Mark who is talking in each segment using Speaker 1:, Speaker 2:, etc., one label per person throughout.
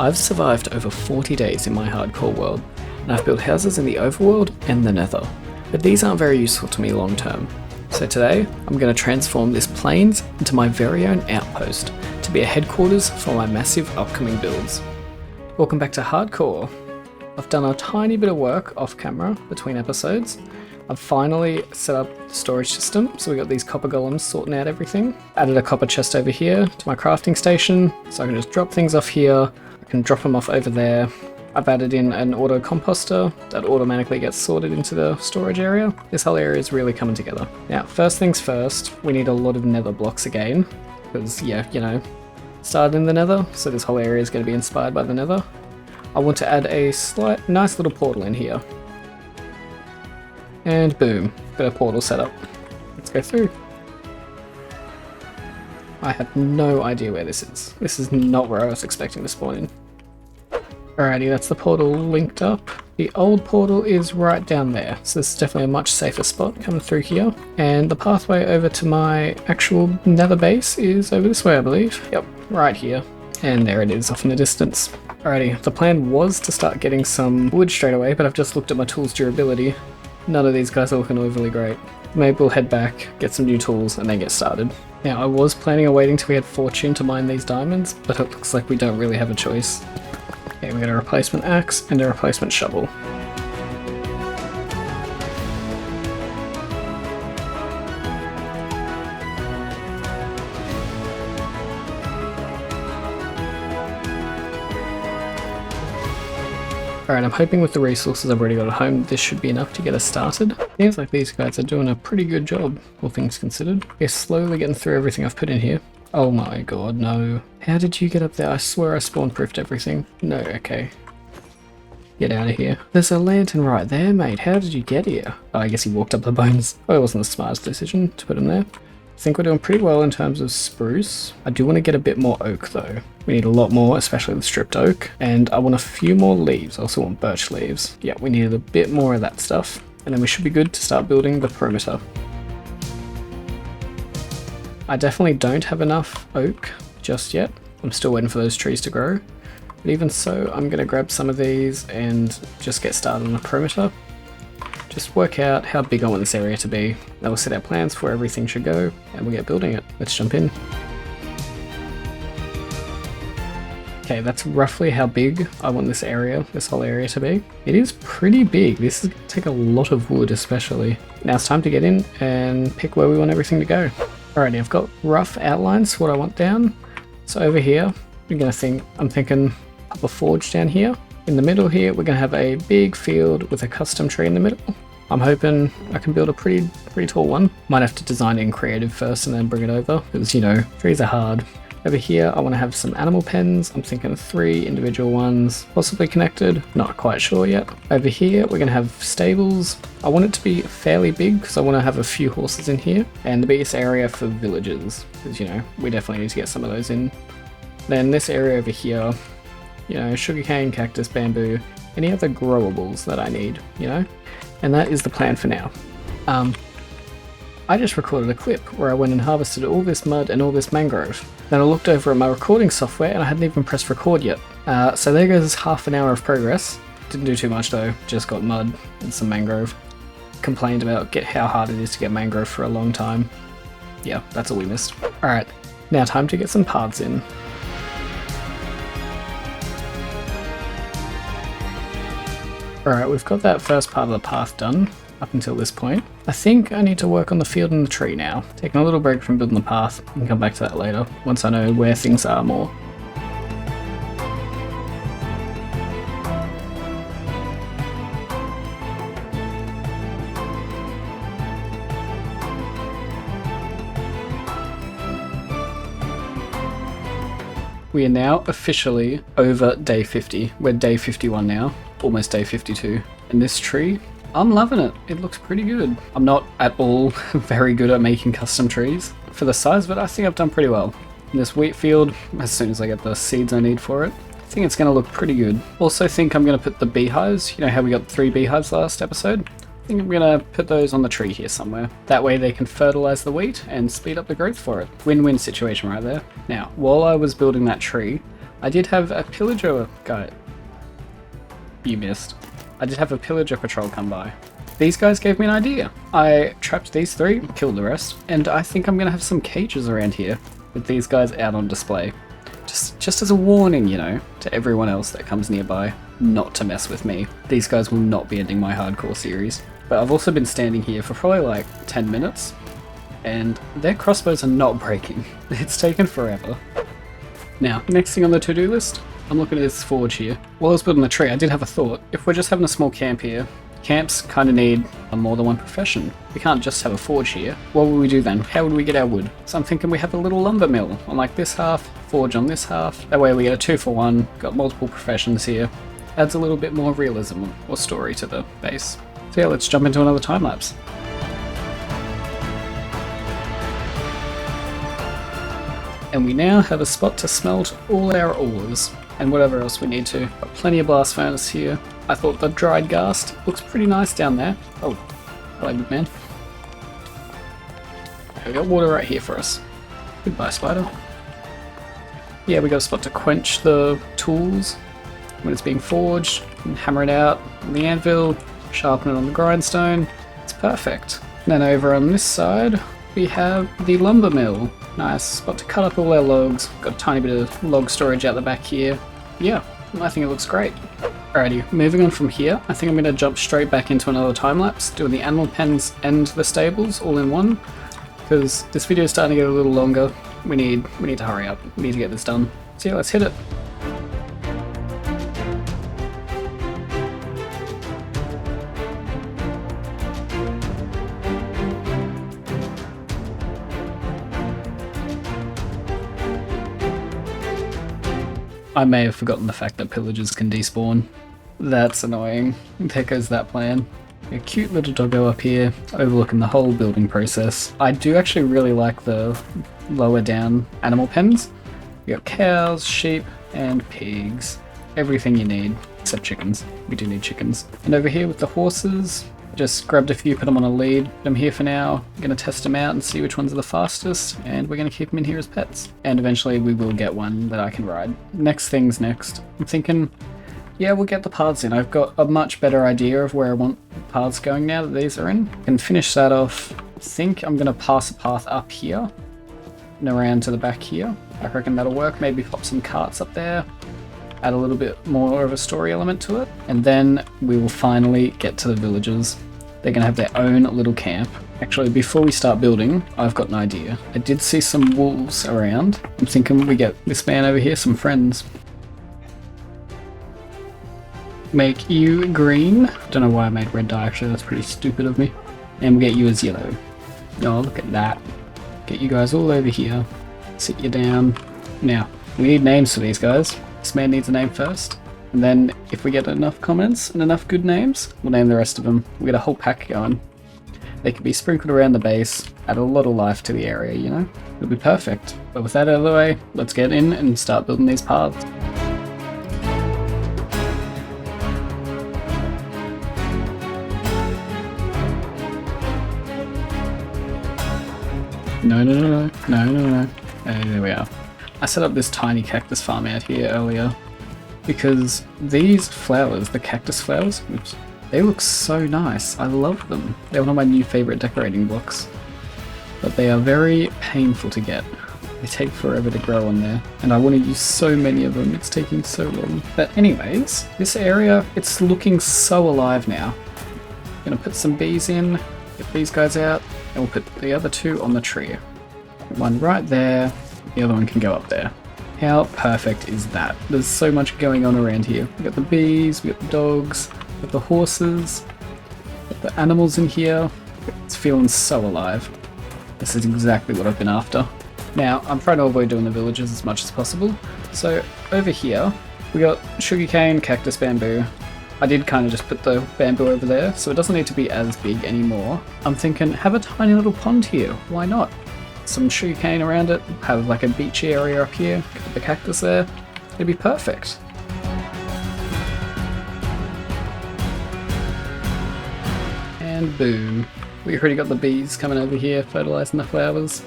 Speaker 1: I've survived over 40 days in my hardcore world, and I've built houses in the overworld and the nether, but these aren't very useful to me long term. So today, I'm going to transform this plains into my very own outpost to be a headquarters for my massive upcoming builds. Welcome back to Hardcore. I've done a tiny bit of work off camera between episodes. I've finally set up the storage system, so we got these copper golems sorting out everything. Added a copper chest over here to my crafting station, so I can just drop things off here. I can drop them off over there. I've added in an auto composter that automatically gets sorted into the storage area. This whole area is really coming together. Now, first things first, we need a lot of nether blocks again, because started in the nether, so this whole area is going to be inspired by the nether. I want to add a nice little portal in here. And boom, got a portal set up. Let's go through. I have no idea where this is. This is not where I was expecting to spawn in. Alrighty, that's the portal linked up. The old portal is right down there, so this is definitely a much safer spot coming through here. And the pathway over to my actual nether base is over this way, I believe. Yep, right here. And there it is off in the distance. Alrighty, the plan was to start getting some wood straight away, but I've just looked at my tools durability. None of these guys are looking overly great. Maybe we'll head back, get some new tools, and then get started. Now, I was planning on waiting till we had fortune to mine these diamonds, but it looks like we don't really have a choice. Okay, we got a replacement axe and a replacement shovel. Alright, I'm hoping with the resources I've already got at home, this should be enough to get us started. Seems like these guys are doing a pretty good job, all things considered. We're slowly getting through everything I've put in here. Oh my god, no. How did you get up there? I swear I spawn-proofed everything. No, okay. Get out of here. There's a lantern right there, mate. How did you get here? Oh, I guess he walked up the bones. Probably wasn't the smartest decision to put him there. I think we're doing pretty well in terms of spruce. I do want to get a bit more oak though. We need a lot more, especially the stripped oak. And I want a few more leaves. I also want birch leaves. Yeah, we needed a bit more of that stuff. And then we should be good to start building the perimeter. I definitely don't have enough oak just yet. I'm still waiting for those trees to grow. But even so, I'm going to grab some of these and just get started on the perimeter. Just work out how big I want this area to be. Then we'll set our plans for where everything should go, and we'll get building it. Let's jump in. Okay, that's roughly how big I want this whole area to be. It is pretty big. This is going to take a lot of wood especially. Now it's time to get in and pick where we want everything to go. Alrighty, I've got rough outlines for what I want down. So over here, I'm thinking up a forge down here. In the middle here, we're going to have a big field with a custom tree in the middle. I'm hoping I can build a pretty tall one. Might have to design it in creative first and then bring it over, because, trees are hard. Over here, I want to have some animal pens. I'm thinking 3 individual ones, possibly connected. Not quite sure yet. Over here, we're going to have stables. I want it to be fairly big, because I want to have a few horses in here. And the biggest area for villagers, because, we definitely need to get some of those in. Then this area over here, sugarcane, cactus, bamboo, any other growables that I need, And that is the plan for now. I just recorded a clip where I went and harvested all this mud and all this mangrove. Then I looked over at my recording software and I hadn't even pressed record yet. So there goes half an hour of progress. Didn't do too much though, just got mud and some mangrove. Complained about how hard it is to get mangrove for a long time. Yeah, that's all we missed. Alright, now time to get some paths in. Alright, we've got that first part of the path done, up until this point. I think I need to work on the field and the tree now. Taking a little break from building the path, I can come back to that later, once I know where things are more. We are now officially over day 50. We're day 51 now, almost day 52. And this tree, I'm loving it. It looks pretty good. I'm not at all very good at making custom trees. For the size of it, I think I've done pretty well. In this wheat field, as soon as I get the seeds I need for it, I think it's going to look pretty good. Also think I'm going to put the beehives, how we got 3 beehives last episode? I think I'm going to put those on the tree here somewhere. That way they can fertilize the wheat and speed up the growth for it. Win-win situation right there. Now, while I was building that tree, I did have a pillager guy. You missed. I did have a pillager patrol come by. These guys gave me an idea. I trapped these 3, killed the rest, and I think I'm gonna have some cages around here with these guys out on display. Just as a warning, you know, to everyone else that comes nearby, not to mess with me. These guys will not be ending my hardcore series. But I've also been standing here for probably like 10 minutes, and their crossbows are not breaking. It's taken forever. Now, next thing on the to-do list, I'm looking at this forge here. While I was building the tree, I did have a thought. If we're just having a small camp here, camps kind of need more than one profession. We can't just have a forge here. What would we do then? How would we get our wood? So I'm thinking we have a little lumber mill on like this half, forge on this half. That way we get a 2-for-1, got multiple professions here. Adds a little bit more realism or story to the base. So yeah, let's jump into another time lapse. And we now have a spot to smelt all our ores and whatever else we need to. Got plenty of blast furnace here. I thought the dried ghast looks pretty nice down there. Oh, hello, good man. We got water right here for us. Goodbye, spider. Yeah, we got a spot to quench the tools when it's being forged, and hammer it out on the anvil, sharpen it on the grindstone. It's perfect. And then over on this side, we have the lumber mill. Nice spot to cut up all our logs. Got a tiny bit of log storage out the back here. Yeah, I think it looks great. Alrighty, moving on from here, I think I'm going to jump straight back into another time lapse, doing the animal pens and the stables all in one, because this video is starting to get a little longer. We need to hurry up. We need to get this done. So yeah, let's hit it. I may have forgotten the fact that pillagers can despawn. That's annoying. There goes that plan. A cute little doggo up here, overlooking the whole building process. I do actually really like the lower down animal pens. You got cows, sheep, and pigs. Everything you need, except chickens. We do need chickens. And over here with the horses, just grabbed a few, put them on a lead. Put them here for now. I'm going to test them out and see which ones are the fastest, and we're going to keep them in here as pets. And eventually we will get one that I can ride. Next thing's next. I'm thinking, yeah, we'll get the paths in. I've got a much better idea of where I want paths going now that these are in. I can finish that off. I think I'm going to pass a path up here and around to the back here. I reckon that'll work. Maybe pop some carts up there. Add a little bit more of a story element to it. And then we will finally get to the villagers. They're going to have their own little camp. Actually, before we start building, I've got an idea. I did see some wolves around. I'm thinking we get this man over here some friends. Make you green. Don't know why I made red dye, actually. That's pretty stupid of me. And we'll get you as yellow. Oh, look at that. Get you guys all over here. Sit you down. Now, we need names for these guys. This man needs a name first. And then if we get enough comments and enough good names, we'll name the rest of them. We'll get a whole pack going. They can be sprinkled around the base, add a lot of life to the area, you know? It'll be perfect. But with that out of the way, let's get in and start building these paths. No. There we are. I set up this tiny cactus farm out here earlier because these flowers, the cactus flowers, oops, they look so nice. I love them. They're one of my new favorite decorating blocks, but they are very painful to get. They take forever to grow on there, and I want to use so many of them. It's taking so long. But anyways, this area, it's looking so alive now. Gonna put some bees in, get these guys out, and we'll put the other two on the tree. One right there, the other one can go up there. How perfect is that? There's so much going on around here. We got the bees, we got the dogs, we got the horses, we got the animals in here. It's feeling so alive. This is exactly what I've been after. Now, I'm trying to avoid doing the villages as much as possible. So over here, we got sugarcane, cactus, bamboo. I did kind of just put the bamboo over there, so it doesn't need to be as big anymore. I'm thinking, have a tiny little pond here. Why not? Some sugarcane around it, have like a beachy area up here, put the cactus there. It'd be perfect. And boom. We already got the bees coming over here, fertilizing the flowers.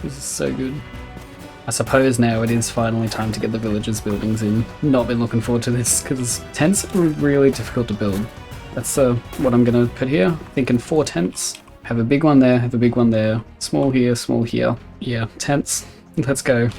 Speaker 1: This is so good. I suppose now it is finally time to get the villagers' buildings in. Not been looking forward to this because tents are really difficult to build. That's what I'm gonna put here. Thinking 4 tents. Have a big one there, have a big one there. Small here, small here. Yeah, tents. Let's go.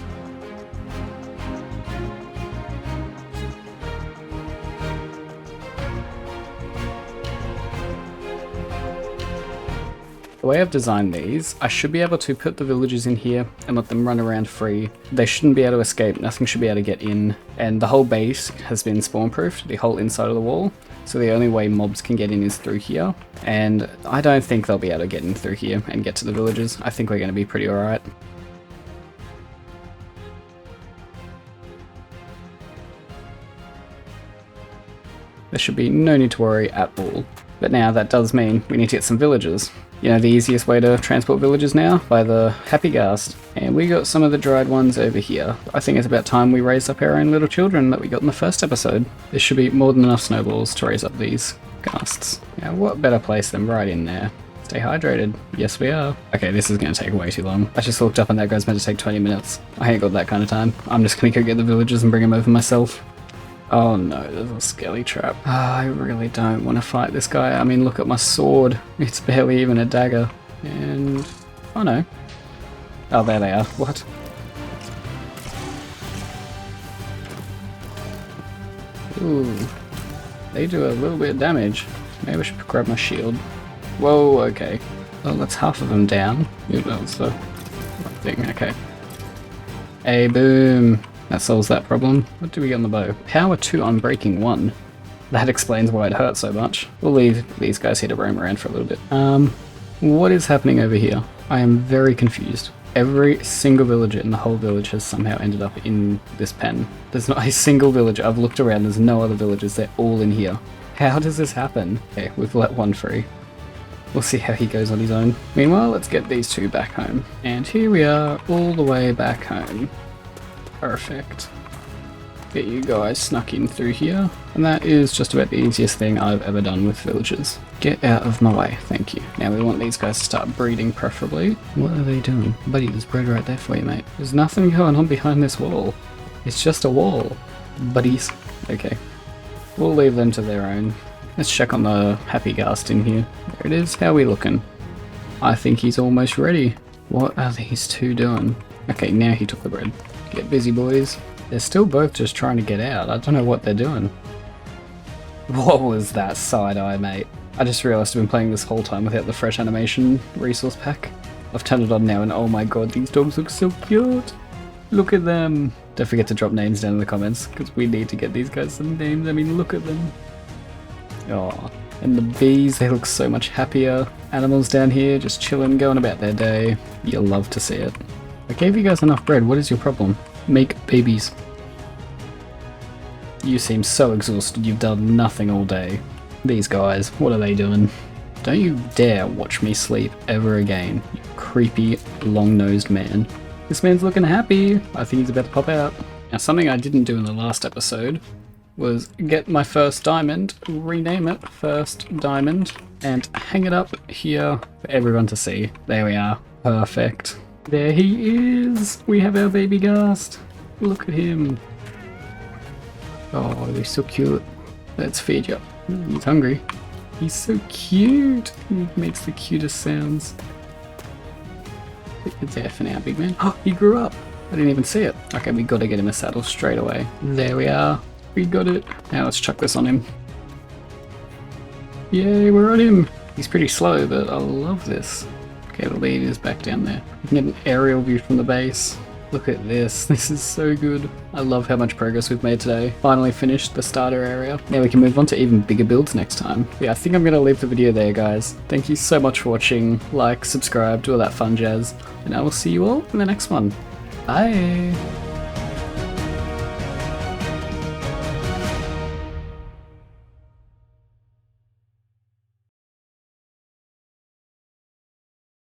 Speaker 1: The way I've designed these, I should be able to put the villagers in here and let them run around free. They shouldn't be able to escape, nothing should be able to get in. And the whole base has been spawn-proofed, the whole inside of the wall. So the only way mobs can get in is through here. And I don't think they'll be able to get in through here and get to the villagers. I think we're going to be pretty alright. There should be no need to worry at all. But now that does mean we need to get some villagers. You know the easiest way to transport villagers now? By the Happy Ghast. And we got some of the dried ones over here. I think it's about time we raised up our own little children that we got in the first episode. There should be more than enough snowballs to raise up these ghasts. Now what better place than right in there? Stay hydrated. Yes we are. Okay, this is going to take way too long. I just looked up and that guy's meant to take 20 minutes. I ain't got that kind of time. I'm just going to go get the villagers and bring them over myself. Oh no, there's a skelly trap. I really don't want to fight this guy. I mean, look at my sword. It's barely even a dagger. And... oh no. Oh, there they are. What? Ooh. They do a little bit of damage. Maybe I should grab my shield. Whoa, okay. Well, that's half of them down. Ooh, that was the right thing. Okay. Hey, boom. That solves that problem. What do we get on the bow? Power 2 Unbreaking 1. That explains why it hurts so much. We'll leave these guys here to roam around for a little bit. What is happening over here? I am very confused. Every single villager in the whole village has somehow ended up in this pen. There's not a single villager. I've looked around, there's no other villagers. They're all in here. How does this happen? Okay, we've let one free. We'll see how he goes on his own. Meanwhile, let's get these two back home. And here we are, all the way back home. Perfect. Get you guys snuck in through here. And that is just about the easiest thing I've ever done with villagers. Get out of my way, thank you. Now we want these guys to start breeding preferably. What are they doing? Buddy, there's bread right there for you, mate. There's nothing going on behind this wall. It's just a wall. Buddies. Okay. We'll leave them to their own. Let's check on the Happy Ghast in here. There it is. How are we looking? I think he's almost ready. What are these two doing? Okay, now he took the bread. Get busy, boys. They're still both just trying to get out. I don't know what they're doing. What was that side-eye, mate? I just realised I've been playing this whole time without the fresh animation resource pack. I've turned it on now and oh my god, these dogs look so cute. Look at them. Don't forget to drop names down in the comments because we need to get these guys some names. I mean, look at them. Oh, and the bees, they look so much happier. Animals down here just chilling, going about their day. You'll love to see it. I gave you guys enough bread. What is your problem? Make babies. You seem so exhausted. You've done nothing all day. These guys, what are they doing? Don't you dare watch me sleep ever again, you creepy, long-nosed man. This man's looking happy. I think he's about to pop out. Now, something I didn't do in the last episode was get my first diamond, rename it First Diamond, and hang it up here for everyone to see. There we are. Perfect. There he is! We have our baby Ghast. Look at him. Oh, he's so cute. Let's feed you. He's hungry. He's so cute. He makes the cutest sounds. Put your there for now, big man. Oh, he grew up. I didn't even see it. Okay, we gotta get him a saddle straight away. There we are. We got it. Now let's chuck this on him. Yay, we're on him. He's pretty slow, but I love this. Okay, the lead is back down there. You can get an aerial view from the base. Look at this. This is so good. I love how much progress we've made today. Finally finished the starter area. Now we can move on to even bigger builds next time. Yeah, I think I'm going to leave the video there, guys. Thank you so much for watching. Like, subscribe, do all that fun jazz. And I will see you all in the next one. Bye!